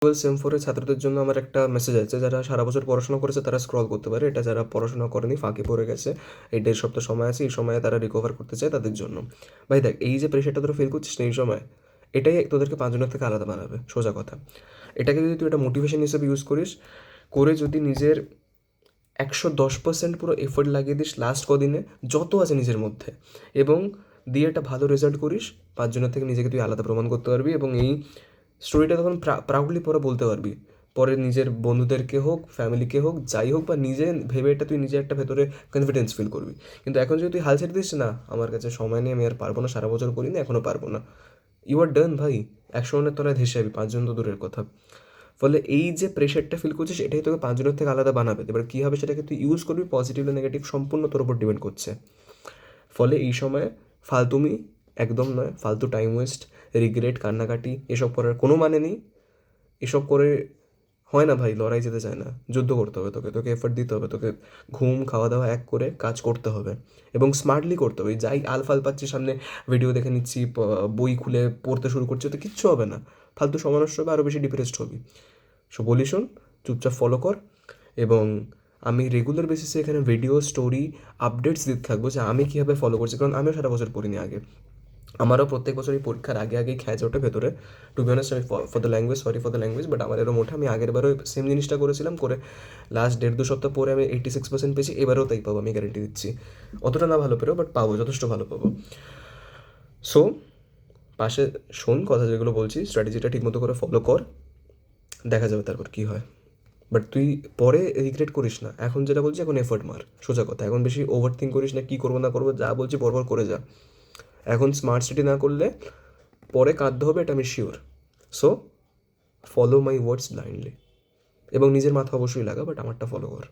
Same 4 ছাত্রদের জন্য আমার একটা মেসেজ আছে, যারা সারা বছর পড়াশোনা করেছে তারা স্ক্রল করতে পারে, এটা যারা পড়াশোনা করেনি ফাঁকে পড়ে গেছে, এই 1.5 সপ্তাহ সময় আছে, এই সময়ে তারা রিকভার করতে চায় তাদের জন্য। ভাই দেখ, এই যে প্রেশারটা তোরা ফিল করছিস না এই সময়, এটাই তোদেরকে 5 জনের থেকে আলাদা বানাবে, সোজা কথা। এটাকে যদি তুই একটা মোটিভেশন হিসেবে ইউজ করিস, করে যদি নিজের 110% পুরো এফোর্ট লাগিয়ে দিস লাস্ট কদিনে যত আছে নিজের মধ্যে, এবং দিয়ে একটা ভালো রেজাল্ট করিস, 5 জনের থেকে নিজেকে তুই আলাদা প্রমাণ করতে পারবি, এবং এই স্টোরিটা তখন প্রাউডলি পরে বলতে পারবি, পরে নিজের বন্ধুদেরকে হোক, ফ্যামিলিকে হোক, যাই হোক, বা নিজে ভেবে এটা তুই নিজে একটা ভেতরে কনফিডেন্স ফিল করবি। কিন্তু এখন যদি তুই হাল ছেড়ে দিস না, আমার কাছে সময় নেই, আমি আর পারবো না, সারা বছর করিনি, এখনও পারবো না, ইউ আর ডান ভাই, 100 জনের তলায় ধেসে যাবি, 5 জন তো দূরের কথা। ফলে এই যে প্রেশারটা ফিল করছিস, এটাই তোকে 5 জনের থেকে আলাদা বানাবে। এবার কী হবে সেটাকে তুই ইউজ করবি, পজিটিভ না নেগেটিভ সম্পূর্ণ তোর উপর ডিপেন্ড করছে। ফলে এই সময় ফালতুমি একদম নয়, ফালতু টাইম ওয়েস্ট, রিগ্রেট, কান্নাকাটি এসব করার কোনো মানে নেই। এসব করে হয় না ভাই, লড়াই যেতে চায় না, যুদ্ধ করতে হবে তোকে, তোকে এফর্ট দিতে হবে, তোকে ঘুম খাওয়া দাওয়া এক করে কাজ করতে হবে, এবং স্মার্টলি করতে হবে। যাই আলফাল পাচ্ছি সামনে, ভিডিও দেখে নিচ্ছি, বই খুলে পড়তে শুরু করছি, তো কিচ্ছু হবে না, ফালতু সময় নষ্ট হবে, আরও বেশি ডিপ্রেসড হবি। সো বলি শোন, চুপচাপ ফলো কর, এবং আমি রেগুলার বেসিসে এখানে ভিডিও, স্টোরি, আপডেটস দিতে থাকবো যে আমি কীভাবে ফলো করছি, কারণ আমিও সারা বছর পড়িনি আগে, আমারও প্রত্যেক বছরই পরীক্ষার আগে আগেই খেঁচ ওঠে ভেতরে। টু বি অনেস্ট, আমি for the language, sorry for the language, but আমার এরকম ওঠে। আমি আগের বারও সেম জিনিসটা করেছিলাম, করে লাস্ট 1.5-2 সপ্তাহ পরে আমি 86% পেয়েছি, এবারেও তাই পাবো, আমি গ্যারেন্টি দিচ্ছি। অতটা না ভালো পেরো, বাট পাবো, যথেষ্ট ভালো পাবো। সো পাশে শোন কথা যেগুলো বলছি, স্ট্র্যাটেজিটা ঠিকমতো করে ফলো কর, দেখা যাবে তারপর কী হয়। বাট তুই পরে রিগ্রেট করিস না, এখন যেটা বলছি এখন এফোর্ট মার, সোজা কথা। এখন বেশি ওভার থিঙ্ক করিস না, কী করবো না করবো, যা বলছি পরপর করে যা। এখন স্মার্ট সিটি না করলে পরে কাঁদতে হবে, এটা আমি sure. So follow my words blindly, এবং নিজের মাথা অবশ্যই লাগা, বাট আমারটা ফলো কর।